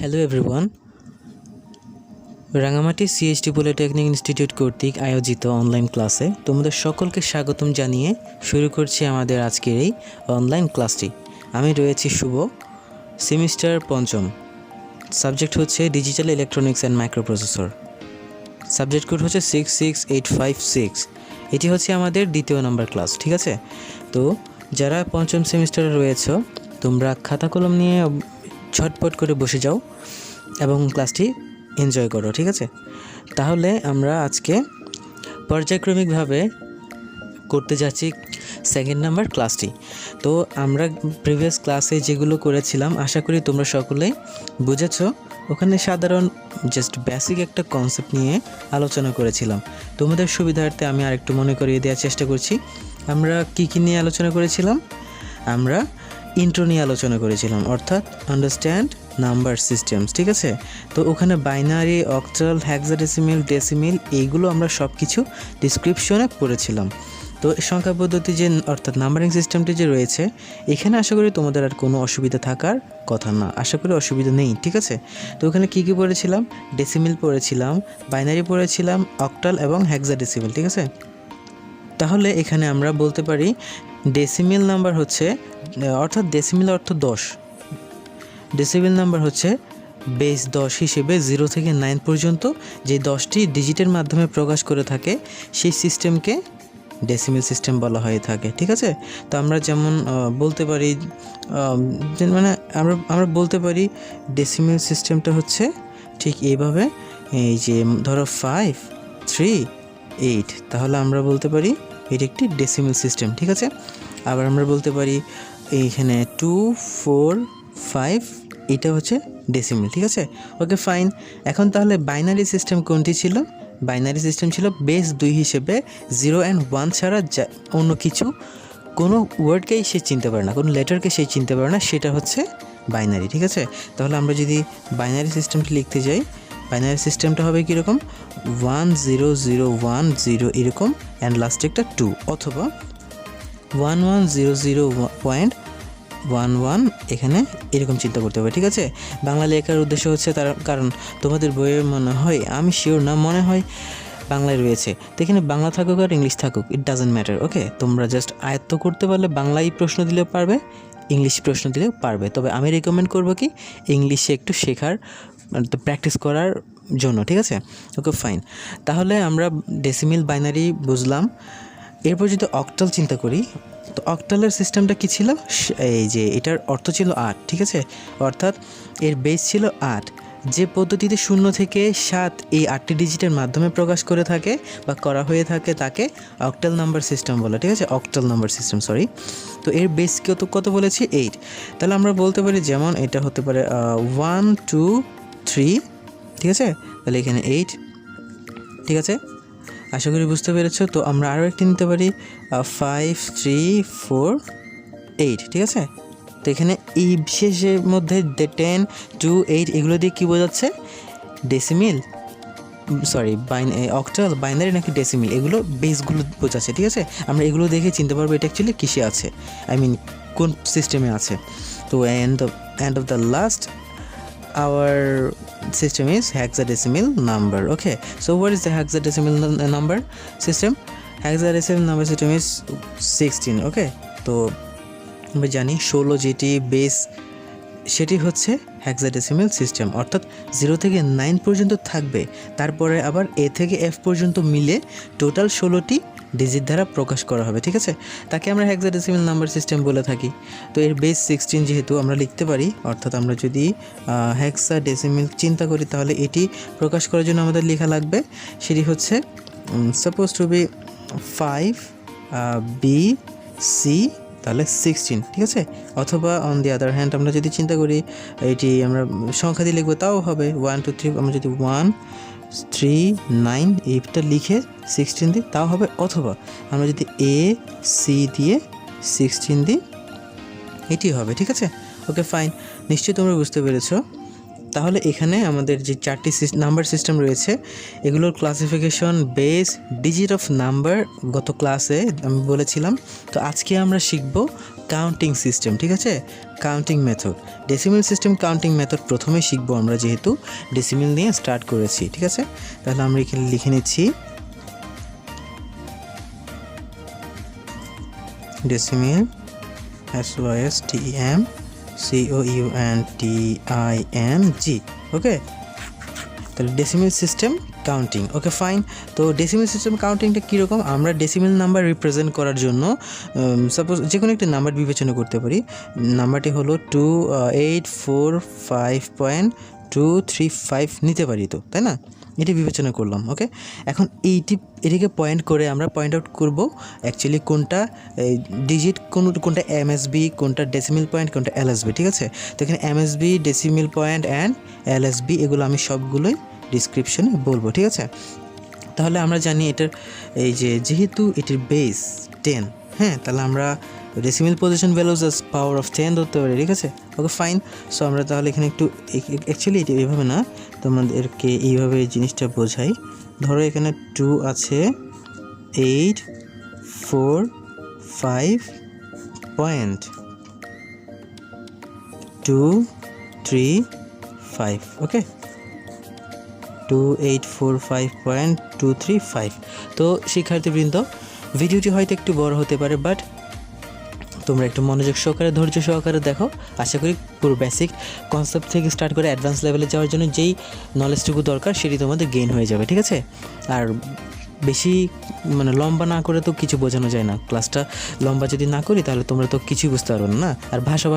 Hello everyone, Rangamati CHD polytechnic institute কর্তৃক আয়োজিত online ক্লাসে তোমাদের সকলকে স্বাগতম জানিয়ে শুরু করছি আমাদের আজকের এই অনলাইন ক্লাসটি। আমি রয়েছি শুভ, সেমিস্টার পঞ্চম। সাবজেক্ট হচ্ছে digital electronics and microprocessor. Subject code হচ্ছে 66856। এটি হচ্ছে আমাদের দ্বিতীয় নম্বর ক্লাস, ঠিক আছে? তো যারা পঞ্চম সেমিস্টারে রয়েছে তোমরা খাতা কলম নিয়ে ঝটপট করে বসে যাও এবং ক্লাসটি এনজয় করো, ঠিক আছে? তাহলে আমরা আজকে পর্যায়ক্রমিকভাবে করতে যাচ্ছি সেকেন্ড নাম্বার ক্লাসটি। তো আমরা প্রিভিয়াস ক্লাসে যেগুলো করেছিলাম আশা করি তোমরা সকলেই বুঝেছো। ওখানে সাধারণ জাস্ট বেসিক একটা কনসেপ্ট নিয়ে আলোচনা করেছিলাম। তোমাদের সুবিধার্থে আমি আরেকটু মনে করিয়ে দেওয়ার চেষ্টা করছি। আমরা কী নিয়ে আলোচনা করেছিলাম? আমরা ইন্ট্রো নিয়ে আলোচনা করেছিলাম, অর্থাৎ আন্ডারস্ট্যান্ড নাম্বার সিস্টেমস, ঠিক আছে? তো ওখানে বাইনারি, অক্টাল, হেক্সাডেসিমেল, ডেসিমেল এইগুলো আমরা সব কিছু ডিসক্রিপশনে পড়েছিলাম। তো সংখ্যা পদ্ধতি যে অর্থাৎ নাম্বারিং সিস্টেমটি যে রয়েছে এখানে আশা করি তোমাদের আর কোনো অসুবিধা থাকার কথা না, আশা করি অসুবিধা নেই, ঠিক আছে? তো ওখানে কী পড়েছিলাম? ডেসিমেল পড়েছিলাম, বাইনারি পড়েছিলাম, অক্টাল এবং হেক্সাডেসিমেল, ঠিক আছে? তাহলে এখানে আমরা বলতে পারি ডেসিমেল নাম্বার হচ্ছে, অর্থাৎ ডেসিমেল অর্থ 10। ডেসিমেল নাম্বার হচ্ছে বেস 10 হিসেবে 0 থেকে 9 পর্যন্ত যে 10টি ডিজিটের মাধ্যমে প্রকাশ করে থাকে সেই সিস্টেমকে ডেসিমেল সিস্টেম বলা হয়ে থাকে, ঠিক আছে? তো আমরা যেমন বলতে পারি, মানে আমরা বলতে পারি ডেসিমেল সিস্টেমটা হচ্ছে ঠিক এইভাবে, এই যে ধরো 5, 3, 8, তাহলে আমরা বলতে পারি এটি একটি ডেসিমেল সিস্টেম, ঠিক আছে? আবার আমরা বলতে পারি এইখানে 2, 4, 5 এটা হচ্ছে ডেসিমেল, ঠিক আছে? ওকে, ফাইন। এখন তাহলে বাইনারি সিস্টেম কোনটি ছিল? বাইনারি সিস্টেম ছিল বেস 2 হিসেবে 0 and 1 ছাড়া অন্য কিছু কোনো ওয়ার্ডকেই সে চিনতে পারে না, কোনো লেটারকে সে চিনতে পারে না, সেটা হচ্ছে বাইনারি, ঠিক আছে? তাহলে আমরা যদি বাইনারি সিস্টেমটি লিখতে যাই, বাইনারি সিস্টেমটা হবে কীরকম? 1 0 0 1 0 এরকম অ্যান্ড লাস্টে একটা 2, অথবা 1 1 0 0 .11 এখানে এরকম চিন্তা করতে হবে, ঠিক আছে? বাংলা লেখার উদ্দেশ্য হচ্ছে তার কারণ তোমাদের বইয়ে মনে হয়, আমি শিওর না, মনে হয় বাংলায় রয়েছে। তো এখানে বাংলা থাকুক আর ইংলিশ থাকুক, ইট ডাজেন্ট ম্যাটার, ওকে? তোমরা জাস্ট আয়ত্ত করতে পারলে বাংলায় প্রশ্ন দিলেও পারবে, ইংলিশ প্রশ্ন দিলেও পারবে। তবে আমি রেকমেন্ড করবো কি ইংলিশে একটু শেখার, প্র্যাকটিস করার জন্য, ঠিক আছে? ওকে, ফাইন। তাহলে আমরা ডেসিমেল, বাইনারি বুঝলাম। এরপর যদি অক্টাল চিন্তা করি, তো অক্টালের সিস্টেমটা কী ছিল? এই যে এটার অর্থ ছিল 8, ঠিক আছে? অর্থাৎ এর বেস ছিল 8। যে পদ্ধতিতে 0 থেকে 7 এই 8টি ডিজিটের মাধ্যমে প্রকাশ করে থাকে বা করা হয়ে থাকে তাকে অক্টাল নাম্বার সিস্টেম বলে, ঠিক আছে? Octal number system, sorry. তো এর বেস কত বলেছি? 8। তাহলে আমরা বলতে পারি যেমন এটা হতে পারে 1 2 3, ঠিক আছে? তাহলে এখানে 8, ঠিক আছে? আশা করি বুঝতে পেরেছো। তো আমরা আরও একটি নিতে পারি 5 3 4 8, ঠিক আছে? তো এখানে এই বিশেষের মধ্যে 10 2 8 এগুলো দিয়ে কী বোঝাচ্ছে? ডেসিমেল, সরি অক্টাল, বাইনারি নাকি ডেসিমেল, এগুলো বেসগুলো বোঝাচ্ছে, ঠিক আছে? আমরা এগুলো দেখে চিনতে পারবো এটা অ্যাকচুয়ালি কিসে আছে, আই মিন কোন সিস্টেমে আছে। তো end of the last our system is hexadecimal number. Okay, so what is the hexadecimal number system? Hexadecimal number system is 16. Okay, তো আমরা জানি 16 যেটি বেস সেটি হচ্ছে হেক্সাডেসিমেল সিস্টেম, অর্থাৎ 0 থেকে 9 পর্যন্ত থাকবে, তারপরে আবার A থেকে F পর্যন্ত মিলে টোটাল 16টি ডিজিট দ্বারা প্রকাশ করা হবে, ঠিক আছে? তাকে আমরা হেক্সাডেসিমেল নাম্বার সিস্টেম বলে থাকি। তো এর বেস 16 যেহেতু আমরা লিখতে পারি, অর্থাৎ আমরা যদি হেক্সাডেসিমেল চিন্তা করি তাহলে এটি প্রকাশ করার জন্য আমাদের লেখা লাগবে, সেটি হচ্ছে suppose to be 5 B C, তাহলে 16, ঠিক আছে? অথবা অন দি আদার হ্যান্ড আমরা যদি চিন্তা করি এটি আমরা সংখ্যা দিয়ে লিখবো তাও হবে 1 2 3, আমরা যদি 1 3 9 এইটা লিখে 16 দিই তাও হবে, অথবা আমরা যদি A C দিয়ে 16 দিই এটি হবে, ঠিক আছে? ওকে, ফাইন। নিশ্চয়ই তোমরা বুঝতে পেরেছো। তাহলে এখানে আমাদের যে 4টি নাম্বার সিস্টেম রয়েছে এগুলোর classification base digit of number গত ক্লাসে আমি বলেছিলাম। তো আজকে আমরা শিখব কাউন্টিং সিস্টেম, ঠিক আছে, counting method. Decimal system counting method প্রথমে শিখবো আমরা, যেহেতু ডেসিমেল নিয়ে স্টার্ট করেছি, ঠিক আছে। তাহলে আমরা এখানে লিখে নিচ্ছি ডেসিমেল SYSTEMCOUNTING, ওকে। তাহলে decimal system counting, okay fine. তো ডেসিমেল সিস্টেম কাউন্টিংটা কীরকম, আমরা ডেসিমেল নাম্বার রিপ্রেজেন্ট করার জন্য সাপোজ যে কোনো একটা নাম্বার বিবেচনা করতে পারি। নাম্বারটি হলো 2845.235 নিতে পারি, তো তাই না, এটি বিবেচনা করলাম, ওকে। এখন এটিকে পয়েন্ট করে আমরা পয়েন্ট আউট করব অ্যাকচুয়ালি কোনটা ডিজিট, কোনটা এমএসবি, কোনটা ডেসিমেল পয়েন্ট, কোনটা এলএসবি, ঠিক আছে। তো এখানে MSB, decimal point and LSB এগুলো আমি সবগুলোই ডিসক্রিপশনে বলবো, ঠিক আছে। তাহলে আমরা জানি এটার এই যেহেতু এটির বেস 10, হ্যাঁ, তাহলে আমরা decimal position values as power of 10 ধরতে পারি, ঠিক আছে, ওকে ফাইন। সো আমরা তাহলে এখানে একটু অ্যাকচুয়ালি এটা এইভাবে না, তোমাদেরকে এইভাবে এই জিনিসটা বোঝাই। ধরো এখানে 2 আছে 845.235, ওকে, 2845.235। তো শিক্ষার্থীবৃন্দ, ভিডিওটি হয়তো একটু বড় হতে পারে, বাট তোমরা একটু মনোযোগ সহকারে, ধৈর্য সহকারে দেখো। আশা করি পুরো বেসিক কনসেপ্ট থেকে স্টার্ট করে অ্যাডভান্স লেভেলে যাওয়ার জন্য যেই নলেজটুকু দরকার সেটি তোমাদের গেইন হয়ে যাবে, ঠিক আছে। আর বেশি লম্বা না করে তো কিছু বোঝানো যায় না, ক্লাসটা লম্বা যদি না করি তাহলে তোমরা তো কিছুই বুঝতে পারবে না। আর ভাষা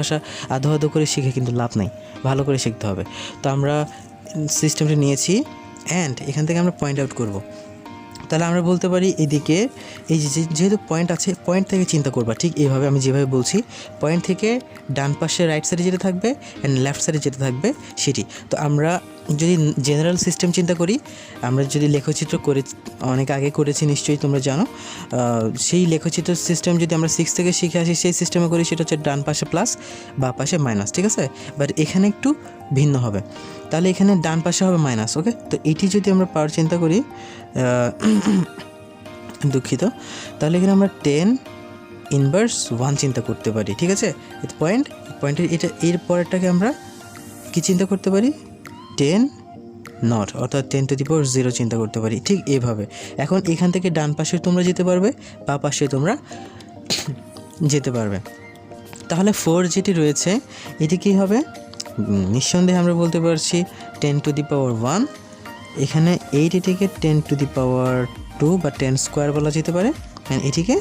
আধো আধো করে শিখে কিন্তু লাভ নাই, ভালো করে শিখতে হবে। তো আমরা সিস্টেমটা নিয়েছি অ্যান্ড এখান থেকে আমরা পয়েন্ট আউট করব। তাহলে আমরা বলতে পারি এদিকে এই যেহেতু পয়েন্ট আছে, পয়েন্ট থেকে চিন্তা করবা, ঠিক এইভাবে আমি যেভাবে বলছি, পয়েন্ট থেকে ডান পাশে রাইট সাইডে যেটা থাকবে অ্যান্ড লেফট সাইডে যেটা থাকবে সেটি। তো আমরা যদি জেনারেল সিস্টেম চিন্তা করি, আমরা যদি লেখচিত্র করে অনেক আগে করেছি নিশ্চয়ই তোমরা জানো, সেই লেখচিত্র সিস্টেম যদি আমরা 6 থেকে শিখে আসি সেই সিস্টেমে করি, সেটা হচ্ছে ডান পাশে প্লাস বা পাশে মাইনাস, ঠিক আছে। বাট এখানে একটু ভিন্ন হবে, তাহলে এখানে ডান পাশে হবে মাইনাস, ওকে। তো এটি যদি আমরা পাওয়ার চিন্তা করি, দুঃখিত, তাহলে এখানে আমরা 10 ইনভার্স 1 চিন্তা করতে পারি, ঠিক আছে। পয়েন্টের এর পরেরটাকে আমরা কি চিন্তা করতে পারি, 10 নট, অর্থাৎ 10⁻0 চিন্তা করতে পারি, ঠিক এইভাবে। এখন এখান থেকে ডান পাশে তোমরা যেতে পারবে, বা পাশে তোমরা যেতে পারবে। তাহলে 4 যেটি রয়েছে এটি কী হবে, নিঃসন্দেহে আমরা বলতে পারছি 10⁻1। এখানে 8 এটিকে 10⁻2 বা 10 স্কোয়ার বলা যেতে পারে, অ্যান্ড এটিকে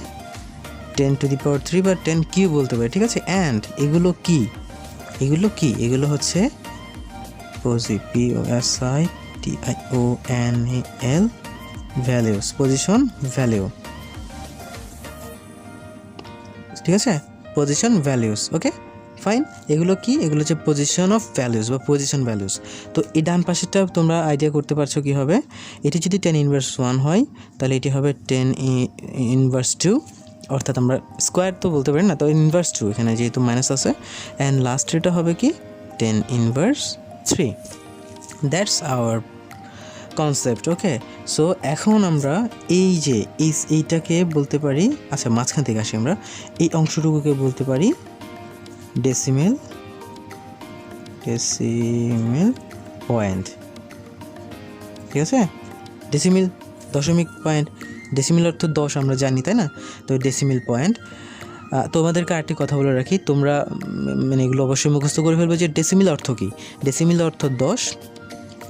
10⁻3 বা 10 কিউব বলতে পারে, ঠিক আছে। অ্যান্ড এগুলো কি, এগুলো হচ্ছে POSITIONAL ভ্যালিউস, পজিশন ভ্যালিউ, ঠিক আছে, পজিশন ভ্যালিউস, ওকে ফাইন। এগুলো কি, এগুলো হচ্ছে পজিশন অফ ভ্যালিউস বা পজিশন ভ্যালিউস। তো এই ডান পাশেরটা তোমরা আইডিয়া করতে পারছো কি হবে, এটি যদি 10⁻1 হয় তাহলে এটি হবে 10⁻2, অর্থাৎ আমরা স্কোয়ার তো বলতে পারি না, তো ইনভার্স 2 এখানে যেহেতু মাইনাস আছে, অ্যান্ড লাস্টেরটা হবে কি 10⁻3। That's our concept, okay. So এখন আমরা এইটাকে বলতে পারি, আচ্ছা মাঝখান থেকে আসি, আমরা এই অংশটুকুকে বলতে পারি ডেসিমেল পয়েন্ট, ঠিক আছে। ডেসিমেল দশমিক পয়েন্ট, ডেসিমেল অর্থ 10 আমরা জানি, তাই না। তো ডেসিমেল পয়েন্ট, তোমাদেরকে আরেকটি কথা বলে রাখি, তোমরা এগুলো অবশ্যই মুখস্থ করে ফেলবে যে ডেসিমেল অর্থ কী। ডেসিমেল অর্থ 10,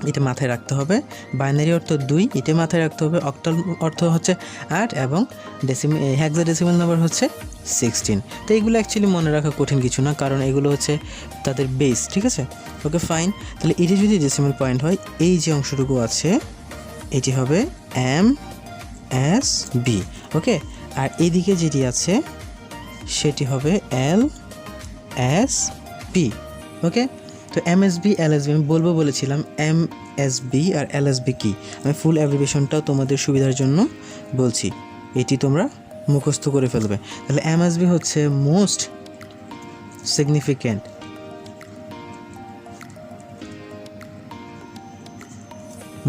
এটা মাথায় রাখতে হবে। বাইনারি অর্থ 2, এটা মাথায় রাখতে হবে। অক্টাল অর্থ হচ্ছে 8, এবং হেক্সাডেসিমাল নাম্বার হচ্ছে 16। তো এগুলো অ্যাকচুয়ালি মনে রাখা কঠিন কিছু না, কারণ এগুলো হচ্ছে তাদের বেস, ঠিক আছে, ওকে ফাইন। তাহলে এটি যদি ডেসিমাল পয়েন্ট হয়, এই যে অংশটুকু আছে এটি হবে MSB, ওকে। আর এদিকে যেটি আছে সেটি হবে LSB, ওকে। তো MSB LSB আমি বলেছিলাম MSB আর LSB কি, আমি ফুল অ্যাব্রিভিয়েশনটাও তোমাদের সুবিধার জন্য বলছি, এটি তোমরা মুখস্থ করে ফেলবে। তাহলে MSB হচ্ছে most significant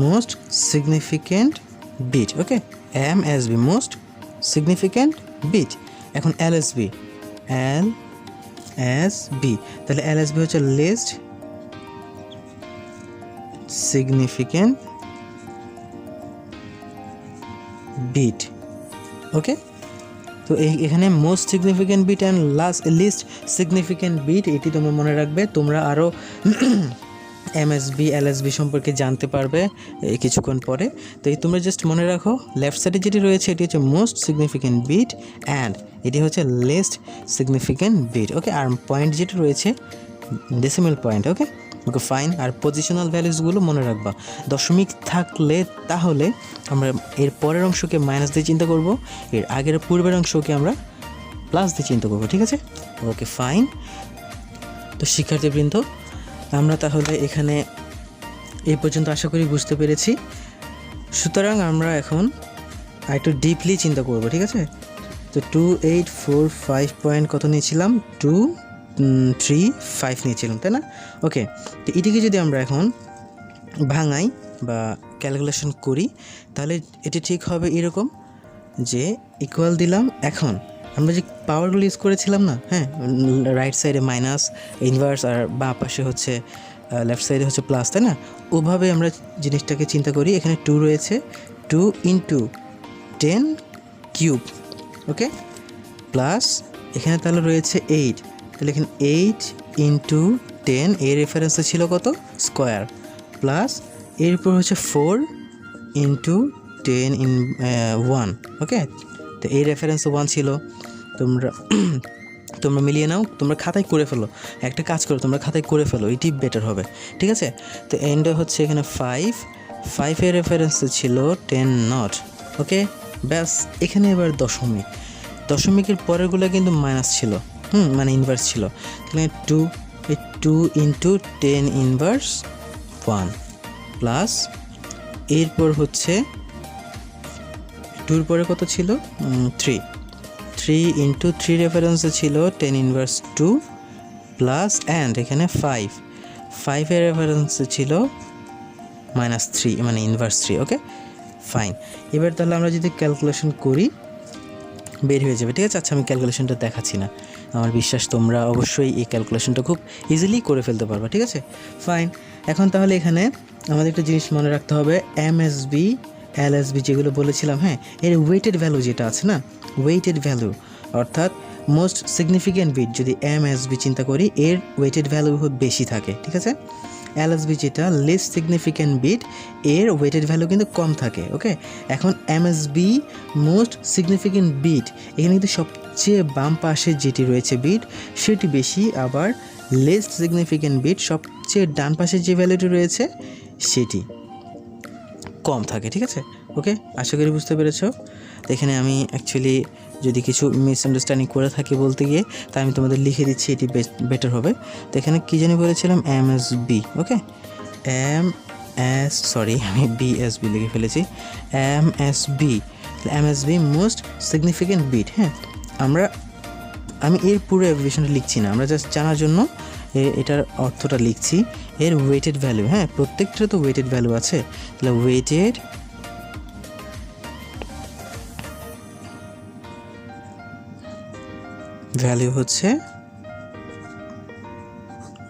most significant bit, okay, MSB most significant bit. এখন LSB, তাহলে LSB হচ্ছে লিস্ট সিগনিফিক্যান্ট বিট, ওকে। তো এখানে most significant bit and least significant bit, এটি তোমরা মনে রাখবে। তোমরা আরও MSB LSB সম্পর্কে জানতে পারবে কিছুক্ষণ পরে। তো এই তোমরা জাস্ট মনে রাখো, লেফট সাইডে যেটি রয়েছে এটি হচ্ছে মোস্ট সিগনিফিক্যান্ট বিট অ্যান্ড এটি হচ্ছে লিস্ট সিগনিফিক্যান্ট বিট, ওকে। আর পয়েন্ট যেটা রয়েছে ডেসিমেল পয়েন্ট, ওকে ওকে ফাইন। আর পজিশনাল ভ্যালুসগুলো মনে রাখবা। দশমিক থাকলে তাহলে আমরা এর পরের অংশকে মাইনাস দিয়ে চিন্তা করব, এর আগের পূর্বের অংশকে আমরা প্লাস দিয়ে চিন্তা করব, ঠিক আছে, ওকে ফাইন। তো শিক্ষার্থীবৃন্দ, আমরা তাহলে এখানে এই পর্যন্ত আশা করি বুঝতে পেরেছি। সুতরাং আমরা এখন একটু ডিপলি চিন্তা করব, ঠিক আছে। তো 2 8 4 5 পয়েন্ট কত নিয়েছিলাম, 2 3 5 নিয়েছিলাম, তাই না? ওকে, তো এটিকে যদি আমরা এখন ভাঙাই বা ক্যালকুলেশন করি তাহলে এটি ঠিক হবে এরকম যে ইকুয়াল দিলাম। এখন আমরা যে পাওয়ারগুলো ইউজ করেছিলাম না, হ্যাঁ, রাইট সাইডে মাইনাস ইনভার্স আর বাঁ পাশে হচ্ছে লেফট সাইডে হচ্ছে প্লাস, তাই না? ওভাবে আমরা জিনিসটাকে চিন্তা করি। এখানে 2 রয়েছে, 2 × 10 কিউব, ওকে, প্লাস এখানে তাহলে রয়েছে 8, তাহলে এখানে 8 × 10, এর রেফারেন্সে ছিল কত, স্কোয়ার, প্লাস এরপর হচ্ছে 4 × 10 × 1, ওকে। তো এই রেফারেন্সে 1 ছিল। তোমরা মিলিয়ে নাও, তোমরা খাতায় করে ফেলো, একটা কাজ করো, তোমরা খাতায় করে ফেলো, এটি বেটার হবে, ঠিক আছে। তো এন্ডে হচ্ছে এখানে 5 এর রেফারেন্সে ছিল 10 নট, ওকে। ব্যাস, এখানে এবার দশমিকের পরেরগুলো কিন্তু মাইনাস ছিল, মানে ইনভার্স ছিল। তাহলে 2 × 10 ইনভার্স 1 প্লাস এরপর হচ্ছে 2 পরে কত ছিল, 3 × 3 রেফারেন্সে ছিল 10 ইনভার্স 2 প্লাস অ্যান্ড এখানে 5 এর রেফারেন্সে ছিল -3, মানে ইনভার্স 3, ওকে ফাইন। এবার তাহলে আমরা যদি ক্যালকুলেশন করি বের হয়ে যাবে, ঠিক আছে। আচ্ছা, আমি ক্যালকুলেশনটা দেখাচ্ছি না, আমার বিশ্বাস তোমরা অবশ্যই এই ক্যালকুলেশনটা খুব ইজিলি করে ফেলতে পারবা, ঠিক আছে ফাইন। এখন তাহলে এখানে আমাদের একটা জিনিস মনে রাখতে হবে, MSB LSB যেগুলো বলেছিলাম, হ্যাঁ, এর ওয়েটেড ভ্যালু যেটা আছে না, ওয়েটেড ভ্যালু অর্থাৎ মোস্ট সিগনিফিক্যান্ট বিট যদি MSB চিন্তা করি, এর ওয়েটেড ভ্যালু বেশি থাকে, ঠিক আছে। LSB যেটা লিস্ট সিগনিফিক্যান্ট বিট, এর ওয়েটেড ভ্যালু কিন্তু কম থাকে, ওকে। এখন MSB মোস্ট সিগনিফিক্যান্ট বিট, এখানে কিন্তু সবচেয়ে বাম পাশে যেটি রয়েছে বিট সেটি বেশি, আবার লিস্ট সিগনিফিক্যান্ট বিট সবচেয়ে ডান পাশে যে ভ্যালুটি রয়েছে সেটি কম থাকে, ঠিক আছে, ওকে। আশা করি বুঝতে পেরেছো। তো এখানে আমি অ্যাকচুয়ালি যদি কিছু মিসআন্ডারস্ট্যান্ডিং করে থাকি বলতে গিয়ে, তাই আমি তোমাদের লিখে দিচ্ছি, এটি বেটার হবে। তো এখানে কী জানি বলেছিলাম, MSB, ওকে, আমি BSB লিখে ফেলেছি, MSB মোস্ট সিগনিফিক্যান্ট বিট, হ্যাঁ। আমি এর পুরো অ্যাব্রিভিয়েশনটা লিখছি না, আমরা জাস্ট জানার জন্য এটার অর্থটা লিখছি। এর ওয়েটেড ভ্যালু, হ্যাঁ, প্রত্যেকটা তো ওয়েটেড ভ্যালু আছে, তাহলে ওয়েটেড ভ্যালু হচ্ছে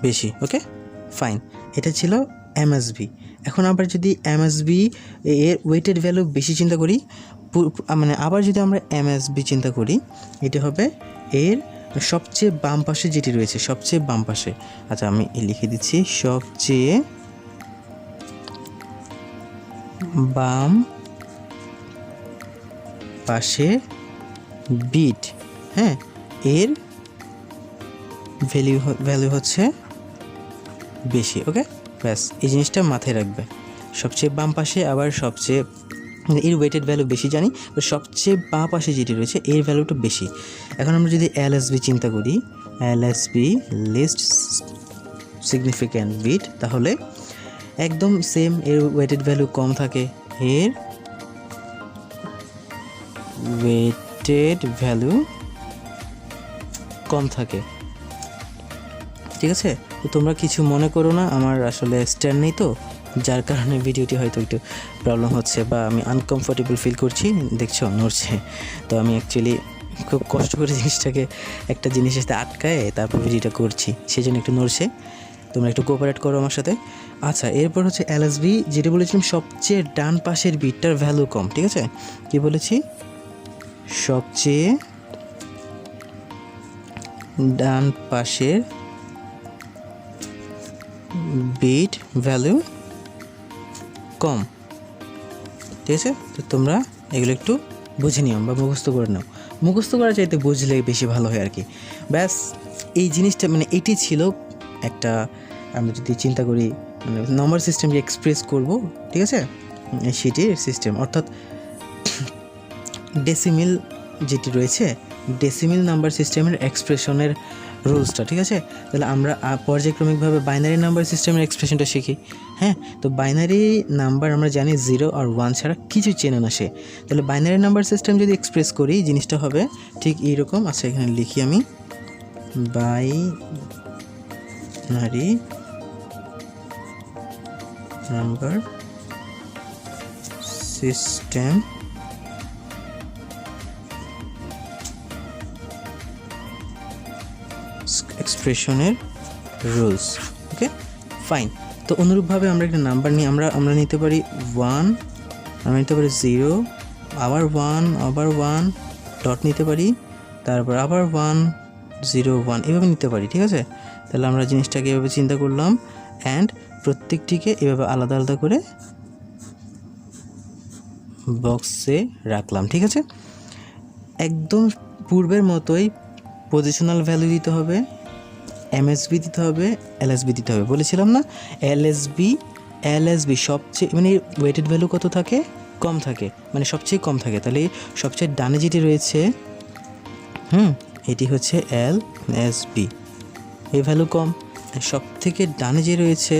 বেশি, ওকে ফাইন। এটা ছিল MSB। এখন আবার যদি MSB এর ওয়েটেড ভ্যালু বেশি চিন্তা করি, মানে আবার যদি আমরা MSB চিন্তা করি, এটা হবে এর সবচেয়ে বাম পাশে যেটি রয়েছে, সবচেয়ে বাম পাশে, আচ্ছা আমি লিখে দিচ্ছি, সবচেয়ে বাম পাশে বিট, হ্যাঁ, এর ভ্যালু হচ্ছে বেশি, ওকে। ব্যাস, এই জিনিসটা মাথায় রাখবে, সবচেয়ে বাম পাশে আবার সবচেয়ে, এর ওয়েটেড ভ্যালু বেশি জানি, সবচেয়ে বাঁ পাশে যেটি রয়েছে এর ভ্যালুটা বেশি। এখন আমরা যদি LSB চিন্তা করি, LSB লিস্ট সিগনিফিক্যান্ট বিট, তাহলে একদম সেম, এর ওয়েটেড ভ্যালু কম থাকে, এর ওয়েটেড ভ্যালু কম থাকে, ঠিক আছে। তো তোমরা কিছু মনে করো না, আমার আসলে স্ট্যান্ড নেই, তো যার কারণে ভিডিওটি হয়তো একটু প্রবলেম হচ্ছে বা আমি আনকমফোর্টেবল ফিল করছি। দেখছো নড়ছে, তো আমি অ্যাকচুয়ালি খুব কষ্ট করে জিনিসটাকে একটা জিনিসের সাথে আটকায় তারপর ভিডিওটা করছি, সেই জন্য একটু নড়ছে। তোমরা একটু কোঅপারেট করো আমার সাথে। আচ্ছা, এরপর হচ্ছে এলএসবি, যেটা বলেছিলাম সবচেয়ে ডান পাশের বিটটার ভ্যালু কম। ঠিক আছে, কি বলেছি? সবচেয়ে ডান পাশের বিট ভ্যালু কম। ঠিক আছে, তো তোমরা এগুলো একটু বুঝে নিও বা মুখস্থ করে নাও। মুখস্থ করা চাইতে বুঝলে বেশি ভালো হয় আর কি। ব্যাস এই জিনিসটা মানে এটি ছিল একটা, আমরা যদি চিন্তা করি মানে নম্বর সিস্টেম যে এক্সপ্রেস করব, ঠিক আছে, সেটির সিস্টেম অর্থাৎ ডেসিমিল যেটি রয়েছে, ডেসিমিল নাম্বার সিস্টেমের এক্সপ্রেশনের রুলসটা। ঠিক আছে, তাহলে আমরা পর্যায়ক্রমিকভাবে বাইনারি নাম্বার সিস্টেমের এক্সপ্রেশনটা শিখি। হ্যাঁ, তো বাইনারি নাম্বার আমরা জানি 0 আর 1 ছাড়া কিছু চেনে না সে। তাহলে বাইনারি নাম্বার সিস্টেম যদি এক্সপ্রেস করি, জিনিসটা হবে ঠিক এইরকম। আচ্ছা, এখানে লিখি আমি বাইনারি নাম্বার সিস্টেম এক্সপ্রেশনের রুলস। ওকে, ফাইন। তো অনুরূপভাবে আমরা একটা নাম্বার নিয়ে আমরা নিতে পারি 1, আমরা নিতে পারি 0, আবার 1, আবার 1 ডট নিতে পারি, তারপর আবার 1 0 1 এভাবে নিতে পারি। ঠিক আছে, তাহলে আমরা জিনিসটাকে এভাবে চিন্তা করলাম অ্যান্ড প্রত্যেকটিকে এভাবে আলাদা আলাদা করে বক্সে রাখলাম। ঠিক আছে, একদম পূর্বের মতোই পজিশনাল ভ্যালু দিতে হবে, এমএসবি দিতে হবে, এলএসবি দিতে হবে। বলেছিলাম না, এলএসবি সবচেয়ে মানে ওয়েটেড ভ্যালু কত থাকে? কম থাকে, মানে সবচেয়ে কম থাকে। তাহলে সবচেয়ে ডানে যেটি রয়েছে এটি হচ্ছে এলএসবি, এই ভ্যালু কম। সব থেকে ডানে যে রয়েছে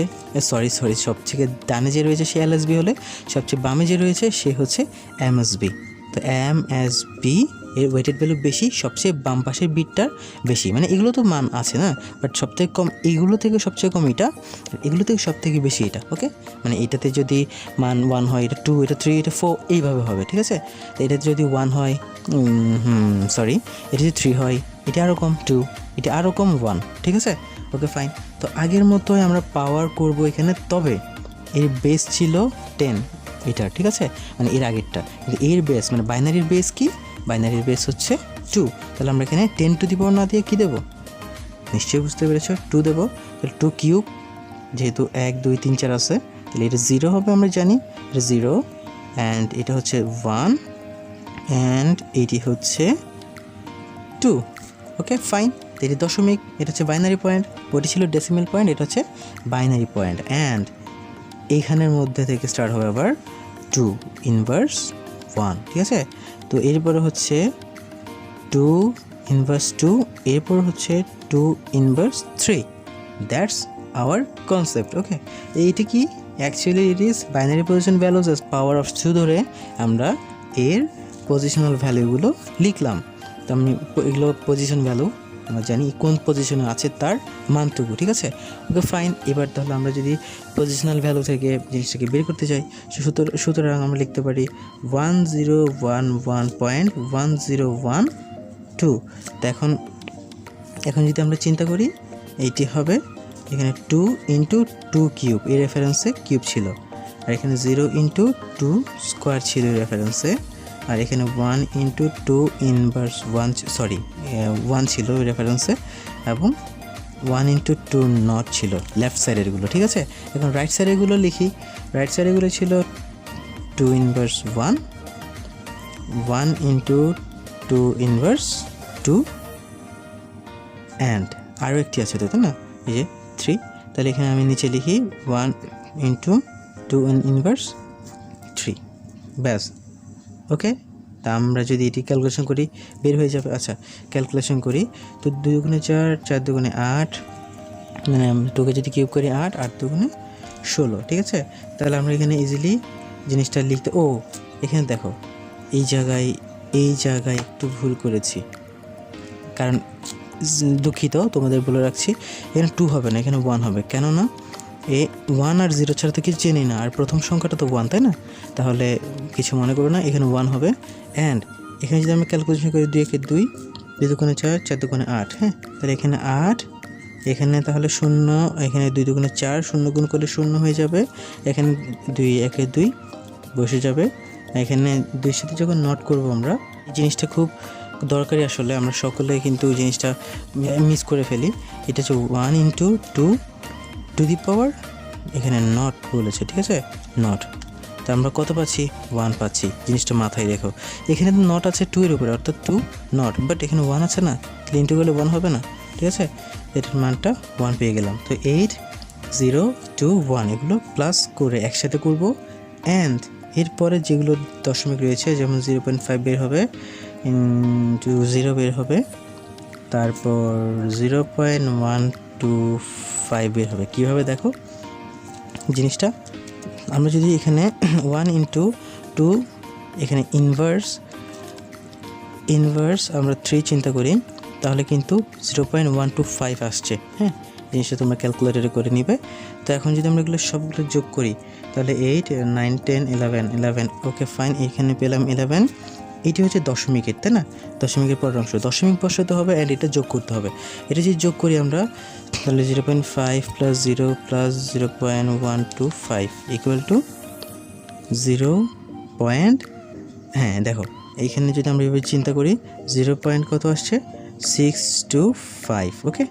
সব থেকে ডানে যে রয়েছে সে এলএসবি হলে, সবচেয়ে বামে যে রয়েছে সে হচ্ছে এমএসবি। তো এমএসবি এর ওয়েটেড ভ্যালু বেশি, সবচেয়ে বাম পাশের বিটটার বেশি। মানে এগুলো তো মান আছে না, বাট সবথেকে কম এইগুলো থেকে সবচেয়ে কম এটা, এগুলো থেকে সব থেকে বেশি এটা। ওকে, মানে এটাতে যদি মান 1 হয়, এটা 2, এটা 3, এটা 4 এইভাবে হবে। ঠিক আছে, তো এটাতে যদি 1 হয়, এটা যদি 3 হয়, এটা আরও কম 2, এটা আরও কম 1। ঠিক আছে, ওকে ফাইন। তো আগের মতোই আমরা পাওয়ার করব এখানে, তবে এর বেস ছিল 10 এটা। ঠিক আছে, মানে এর আগেরটা, কিন্তু এর বেস মানে বাইনারির বেস কি? বাইনারির বেস হচ্ছে 2। তাহলে আমরা এখানে 10 টু দি পাওয়ার না দিয়ে কী দেবো? নিশ্চয়ই বুঝতে পেরেছো, 2 দেবো। তাহলে 2 কিউব, যেহেতু 1 2 3 4 আছে, তাহলে এটা 0 হবে, আমরা জানি এটা 0, অ্যান্ড এটা হচ্ছে 1, অ্যান্ড এইটি হচ্ছে 2। ওকে ফাইন, এটি দশমিক, এটা হচ্ছে বাইনারি পয়েন্ট, ওটি ছিল ডেসিমেল পয়েন্ট, এটা হচ্ছে বাইনারি পয়েন্ট। অ্যান্ড এইখানের মধ্যে থেকে স্টার্ট হবে আবার 2 ইনভার্স 1। ঠিক আছে, তো এরপরে হচ্ছে 2 ইনভার্স 2, এরপর হচ্ছে 2 inverse 3। That's our concept. Okay, এইটি কি? Actually it is binary position values as power of 2 ধরে আমরা এর পজিশনাল ভ্যালুগুলো লিখলাম। তো আমি এগুলো পজিশন ভ্যালু, আমরা জানি কোন পজিশনে আছে তার মানটুকু। ঠিক আছে, ওকে ফাইন। এবার তাহলে আমরা যদি পজিশনাল ভ্যালু থেকে জিনিসটাকে বের করতে চাই, সুতরাং আমরা লিখতে পারি 1011.1012। তো এখন যদি আমরা চিন্তা করি, এইটি হবে এখানে 2 ইন্টু 2 কিউব, এই রেফারেন্সে কিউব ছিল, আর এখানে 0 ইন্টু 2 স্কোয়ার ছিল রেফারেন্সে, আর এখানে 1 ইন্টু 2 ইনভার্স 1 ছিল রেফারেন্সে, এবং 1 ইন্টু 2 নট ছিল লেফট সাইডেরগুলো। ঠিক আছে, এখন রাইট সাইডেরগুলো লিখি। রাইট সাইডেরগুলো ছিল 2 ইনভার্স 1 ইন্টু 2 ইনভার্স 2, অ্যান্ড আরও একটি আছে তো, তাই না, এই যে 3। তাহলে এখানে আমি নিচে লিখি 1 ইন্টু 2 ইনভার্স 3, ব্যাস। ওকে, তা আমরা যদি এটি ক্যালকুলেশন করি বের হয়ে যাবে। আচ্ছা, ক্যালকুলেশন করি, তো 2 গুণে 4, 4 দুগুণে 8, মানে 2কে যদি কিউব করি 8, 8 দুগুণে 16। ঠিক আছে, তাহলে আমরা এখানে ইজিলি জিনিসটা লিখতে, এখানে দেখো এই জায়গায় একটু ভুল করেছি, কারণ দুঃখিত, তোমাদের বলে রাখছি, এখানে 2 হবে না, এখানে 1 হবে। কেননা 1 আর 0 ছাড়া তো কিছু চেনি না, আর প্রথম সংখ্যাটা তো 1, তাই না? তাহলে কিছু মনে করবে না, এখানে 1 হবে। অ্যান্ড এখানে যদি আমরা ক্যালকুলেশন করি 2 একে 2, 2 দুগুণে 4, 4 দুগুণে 8, হ্যাঁ, তাহলে এখানে 8, এখানে তাহলে 0, এখানে 2 দুগুণে 4, 0 গুণ করলে 0 হয়ে যাবে, এখানে 2 একে 2 বসে যাবে। এখানে 2 সাথে যখন নট করব আমরা, এই জিনিসটা খুব দরকারি, আসলে আমরা সকলে কিন্তু এই জিনিসটা মিস করে ফেলি। এটা হচ্ছে 1 ইন্টু 2 টু দি পাওয়ার, এখানে নট বলেছে, ঠিক আছে, নট। তা আমরা কত পাচ্ছি? 1 পাচ্ছি। জিনিসটা মাথায় রেখো, এখানে তো নট আছে 2 এর উপরে, অর্থাৎ 2 নট, বাট এখানে 1 আছে না, তাহলে ইন্টু করলে 1 হবে না, ঠিক আছে? এটার মানটা 1 পেয়ে গেলাম। তো 8 0 2 1 এগুলো প্লাস করে একসাথে করব। অ্যান্ড এরপরে যেগুলো দশমিক রয়েছে, যেমন 0.5 বের হবে, ইন্টু 0 বের হবে, তারপর 0.125 বের হবে। কীভাবে দেখো জিনিসটা, আমরা যদি এখানে 1 ইন্টু 2, এখানে ইনভার্স আমরা 3 চিন্তা করি, তাহলে কিন্তু 0.125 আসছে, হ্যাঁ। জিনিসটা তোমরা ক্যালকুলেটরে করে নিবে। তো এখন যদি আমরা এগুলো সবগুলো যোগ করি, তাহলে 8 9 10 11, ওকে ফাইন, এখানে পেলাম 11। এটি হচ্ছে দশমিকের, তাই না? দশমিকের পরের অংশ, দশমিক বসাতে হবে অ্যান্ড এটা যোগ করতে হবে। এটা যদি যোগ করি আমরা, তাহলে 0.5 প্লাস 0 প্লাস 0.125 ইকুয়াল টু 0. হ্যাঁ দেখো, এইখানে যদি আমরা এভাবে চিন্তা করি, 0. কত আসছে? 625, ওকে।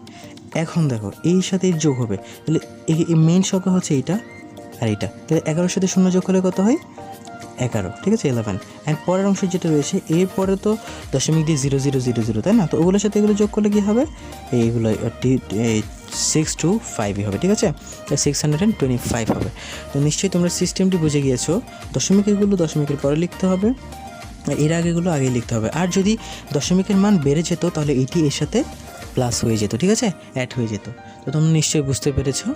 এখন দেখো এই সাথে যোগ হবে, তাহলে এই মেইন সংখ্যা হচ্ছে এইটা আর এইটা, তাহলে 11-এর সাথে 0 যোগ করলে কত হয়? 11, ঠিক আছে, 11। অ্যান্ড পরের অংশ যেটা রয়েছে, এরপরে তো দশমিক দিয়ে 0 0 0 0, তাই না? তো ওগুলোর সাথে এগুলো যোগ করলে কী হবে? এইগুলো 625 হবে, ঠিক আছে, 625 হবে। তো নিশ্চয়ই তোমরা সিস্টেমটি বুঝে গিয়েছো। দশমিকেরগুলো দশমিকের পরে লিখতে হবে, এর আগেগুলো আগে লিখতে হবে। আর যদি দশমিকের মান বেড়ে যেত, তাহলে এইটি এর সাথে প্লাস হয়ে যেত, ঠিক আছে, অ্যাড হয়ে যেত। তো তোমরা নিশ্চয়ই বুঝতে পেরেছো।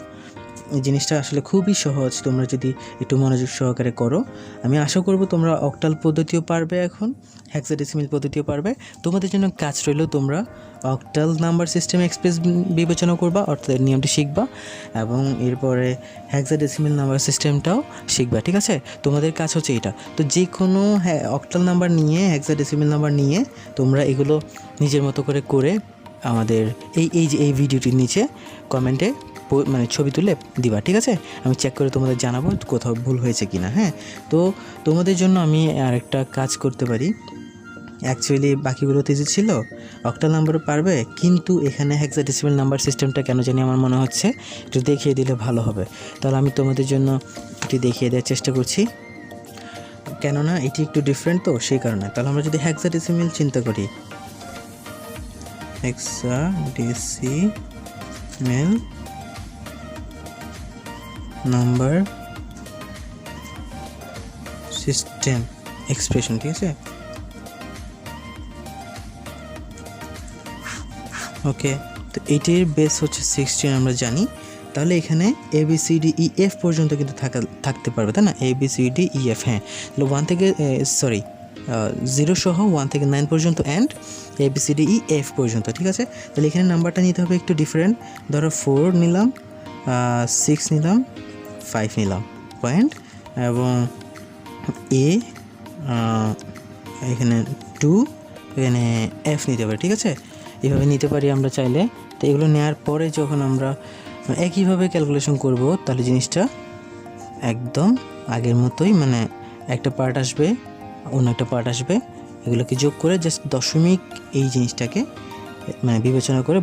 এই জিনিসটা আসলে খুবই সহজ, তোমরা যদি একটু মনোযোগ সহকারে করো। আমি আশা করব তোমরা অক্টাল পদ্ধতিও পারবে, এখন হেক্সাডেসিমাল পদ্ধতিও পারবে। তোমাদের জন্য কাজ রইল, তোমরা অক্টাল নাম্বার সিস্টেম এক্সপ্রেস বিবেচনা করবা, অর্থাৎ নিয়মটি শিখবা, এবং এরপরে হেক্সাডেসিমাল নাম্বার সিস্টেমটাও শিখবা, ঠিক আছে? তোমাদের কাজ হচ্ছে এটা। তো যে কোনো অক্টাল নাম্বার নিয়ে, হেক্সাডেসিমাল নাম্বার নিয়ে তোমরা এগুলো নিজের মতো করে আমাদের এই ভিডিওটির নিচে কমেন্টে মানে ছবি তুলে দিবা, ঠিক আছে? আমি চেক করে তোমাদের জানাবো কোথাও ভুল হয়েছে কিনা, হ্যাঁ। তো তোমাদের জন্য আমি আরেকটা কাজ করতে পারি। অ্যাকচুয়ালি বাকিগুলোতে যে ছিল অক্টাল নাম্বারও পারবে, কিন্তু এখানে হেক্সাডেসিমাল নাম্বার সিস্টেমটা কেন জানি আমার মনে হচ্ছে একটু দেখিয়ে দিলে ভালো হবে। তাহলে আমি তোমাদের জন্য এটি দেখিয়ে দেওয়ার চেষ্টা করছি, কেননা এটি একটু ডিফারেন্ট, তো সেই কারণে। তাহলে আমরা যদি হেক্সাডেসিমাল চিন্তা করি, হেক্সাডেসিমাল নাম্বার সিস্টেম এক্সপ্রেশন, ঠিক আছে, ওকে। তো এইটির বেস হচ্ছে 16 আমরা জানি। তাহলে এখানে ABCDEF পর্যন্ত কিন্তু থাকতে পারবে, তাই না? ABCDEF, হ্যাঁ। তাহলে 1 থেকে 0 সহ 1 থেকে 9 পর্যন্ত অ্যান্ড ABCDEF পর্যন্ত, ঠিক আছে। তাহলে এখানে নাম্বারটা নিতে হবে একটু ডিফারেন্ট। ধরো 4 নিলাম, 6 নিলাম, 5 নিলাম পয়েন্ট, এবং এখানে 2, এখানে F নিতে পারি, ঠিক আছে? এইভাবে নিতে পারি আমরা চাইলে। তো এগুলো নেওয়ার পরে যখন আমরা একইভাবে ক্যালকুলেশন করব, তাহলে জিনিসটা একদম আগের মতোই, মানে একটা পার্ট আসবে, অন্য একটা পার্ট আসবে, এগুলোকে যোগ করে জাস্ট দশমিক এই জিনিসটাকে মানে বিবেচনা করে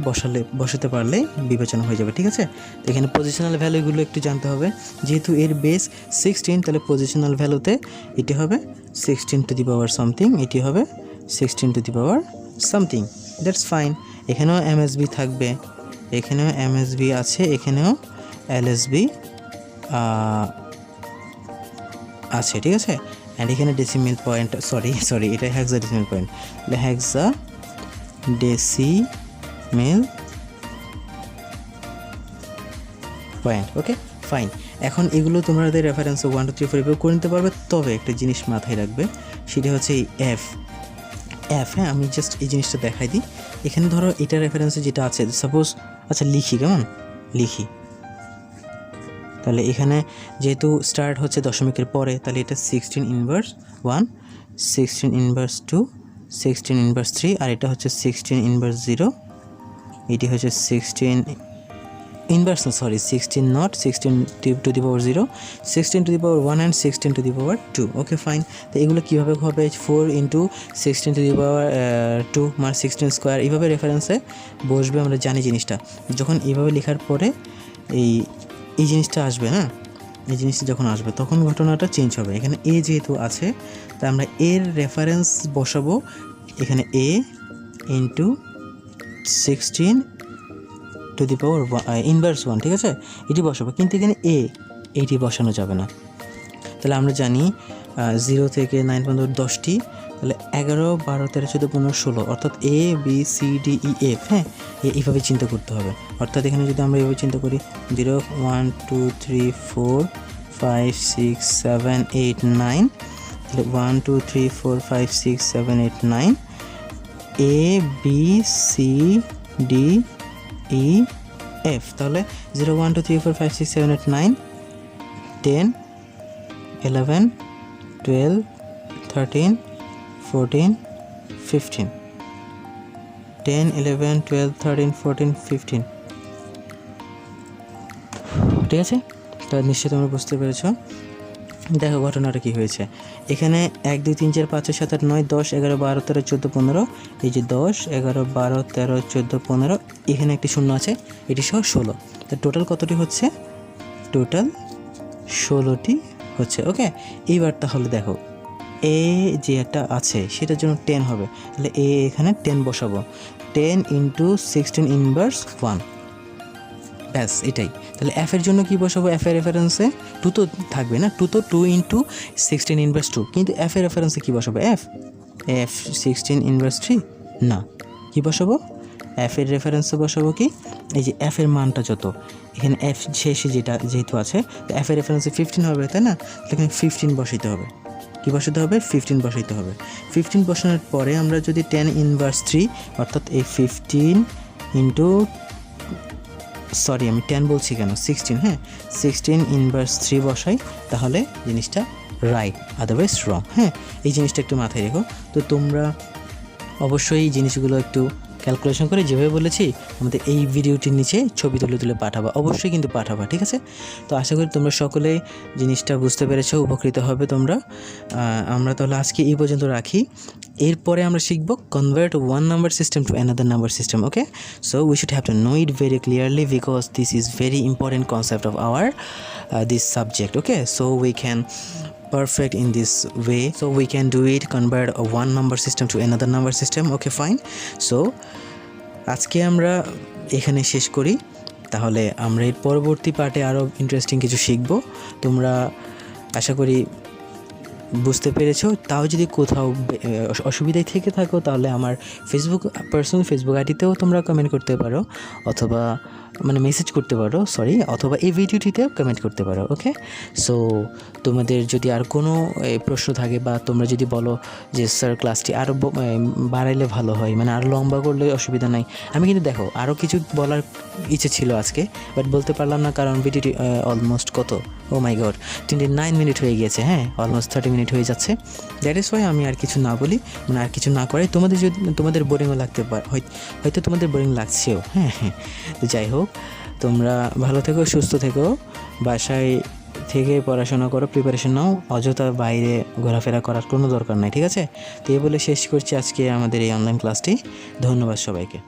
বসাতে পারলে বিবেচনা হয়ে যাবে, ঠিক আছে? তো এখানে পজিশনাল ভ্যালুগুলো একটু জানতে হবে। যেহেতু এর বেস 16, তাহলে পজিশনাল ভ্যালুতে এটি হবে 16 টু দি পাওয়ার সামথিং, এটি হবে 16 to the power something, that's fine. এখানেও MSB থাকবে, এখানেও MSB আছে, এখানেও LSB আছে, ঠিক আছে। অ্যান্ড এখানে ডেসিমেল পয়েন্ট, সরি এটা hexadecimal point, hexadecimal point, okay fine. এখন এগুলো তোমাদের রেফারেন্স 1 2 3 4 এভাবে করে নিতে পারবে। তবে একটা জিনিস মাথায় রাখবে, সেটা হচ্ছে এই এফ, হ্যাঁ। আমি জাস্ট এই জিনিসটা দেখাই দিই। এখানে ধরো এটা রেফারেন্সে যেটা আছে, সাপোজ, আচ্ছা লিখি, কেমন লিখি, তাহলে এখানে যেহেতু স্টার্ট হচ্ছে দশমিকের পরে, তাহলে এটা 16 ইনভার্স 1, 16 ইনভার্স 2, 16 ইনভার্স 3, আর এটা হচ্ছে 16 ইনভার্স 0, এটি হচ্ছে 16 inverse, sorry 16 not, 16 to the power 0, 16 to the power 1 and 16 to the power 2। Okay fine. তো এগুলো কীভাবে হবে? 4 ইন্টু 16 টু দি পাওয়ার 2 মানে 16 স্কোয়ার, এইভাবে রেফারেন্সে বসবে। আমরা জানি জিনিসটা, যখন এইভাবে লেখার পরে এই জিনিসটা আসবে না, এই জিনিসটা যখন আসবে তখন ঘটনাটা চেঞ্জ হবে। এখানে এ যেহেতু আছে, তা আমরা এর রেফারেন্স বসাবো এখানে A into 16 to the power inverse 1, ঠিক আছে, এটি বসাবো। কিন্তু এখানে এইটি বসানো যাবে না। তাহলে আমরা জানি 0 থেকে 9 পর্যন্ত 10টি, তাহলে 11, 12, 13, 14, 15, 16, অর্থাৎ A B C D E F। হ্যাঁ, এইভাবে চিন্তা করতে হবে। অর্থাৎ এখানে যদি আমরা এইভাবে চিন্তা করি 0 1 2 3 4 5 6 7 8 9, তাহলে 1 2 3 4 5 6 7 8 9, A B C D E F। তাহলে 0 1 2 3 4 5 6 7 8 9 10 11 12 13 14 15, 10 11 12 13 14 15, ঠিক আছে। তো নিশ্চয়ই তোমরা বুঝতে পেরেছ। দেখো ঘটনাটা কী হয়েছে। এখানে 1 2 3 4 5 6 7 8 9 10 11 12 13 14 15, এই যে 10 11 12 13 14 15, এখানে একটি শূন্য আছে, এটি সহ 16। তো টোটাল কতটি হচ্ছে? টোটাল 16টি হচ্ছে। ওকে, এইবার তাহলে দেখো এ যে একটা আছে সেটার জন্য 10 হবে, তাহলে এ এখানে 10 বসাবো, 10 ইন্টু 16 ইনভার্স 1, ব্যাস এটাই। তাহলে এফ এর জন্য কি বসাবো? এফ এর রেফারেন্সে 2 তো থাকবে না, 2 তো 2 ইন্টু 16 ইনভার্স 2, কিন্তু এফ এর রেফারেন্সে কী বসাবো? এফ 16 ইনভার্স 3 না, কি বসাবো? এফ এর রেফারেন্সে বসাবো কি, এই যে এফ এর মানটা যত, এখানে এফ শেষে যেহেতু আছে, তো এফ এর রেফারেন্সে 15 হবে, তাই না? এখানে 15 বসাইতে হবে। কী বসাতে হবে? 15 বসাইতে হবে। 15 বসানোর পরে আমরা যদি 10 ইনভার্স 3, অর্থাৎ এই 15 ইন্টু, সরি আমি 10 বলছি কেন, 16, হ্যাঁ 16 ইনভার্স 3 বসাই, তাহলে জিনিসটা রাইট, আদারওয়াইজ রং। হ্যাঁ, এই জিনিসটা একটু মাথায় রেখো। তো তোমরা অবশ্যই এই জিনিসগুলো একটু ক্যালকুলেশন করে যেভাবে বলেছি আমাদের এই ভিডিওটির নিচে ছবি তুলে পাঠাবা, অবশ্যই কিন্তু পাঠাবা, ঠিক আছে। তো আশা করি তোমরা সকলেই জিনিসটা বুঝতে পেরেছো, উপকৃত হবে তোমরা। আমরা তাহলে আজকে এই পর্যন্ত রাখি। এরপরে আমরা শিখব convert one number system to another number system. Okay, so we should have to know it very clearly because this is very important concept of our this subject. Okay, so we can perfect in this way, so we can do it, convert a one number system to another number system. Okay, fine. So আজকে আমরা এখানে শেষ করি, তাহলে আমরা এর পরবর্তী পার্টে আরও ইন্টারেস্টিং কিছু শিখব। তোমরা আশা করি বুঝতে পেরেছো। তাও যদি কোথাও অসুবিধায় থেকে থাকো তাহলে আমার পার্সোনাল ফেসবুক আইডিতেও তোমরা কমেন্ট করতে পারো, অথবা মানে মেসেজ করতে পারো, অথবা এই ভিডিওটিতেও কমেন্ট করতে পারো। ওকে, সো তোমাদের যদি আর কোনো প্রশ্ন থাকে বা তোমরা যদি বলো যে স্যার ক্লাসটি আরও বাড়াইলে ভালো হয়, মানে আরও লম্বা করলে অসুবিধা নাই, আমি কিন্তু দেখো আরও কিছু বলার ইচ্ছে ছিল আজকে, বাট বলতে পারলাম না কারণ ভিডিওটি অলমোস্ট কত, ও মাই গড 29 মিনিট হয়ে গিয়েছে। হ্যাঁ, অলমোস্ট 30 মিনিট হয়ে যাচ্ছে। দ্যাট ইজ ওয়াই আমি আর কিছু না বলি, মানে আর কিছু না করাই। তোমাদের বোরিংও লাগতে পারে, হয়তো তোমাদের বোরিং লাগছেও। হ্যাঁ, তো যাই হোক, তোমরা ভালো থেকো, সুস্থ থেকো, বাসায় থেকে পড়াশোনা করো, প্রিপারেশন নাও, অযথা বাইরে ঘোরাফেরা করার কোনো দরকার নাই, ঠিক আছে। তো এই বলে শেষ করছি আজকে আমাদের এই অনলাইন ক্লাসটি। ধন্যবাদ সবাইকে।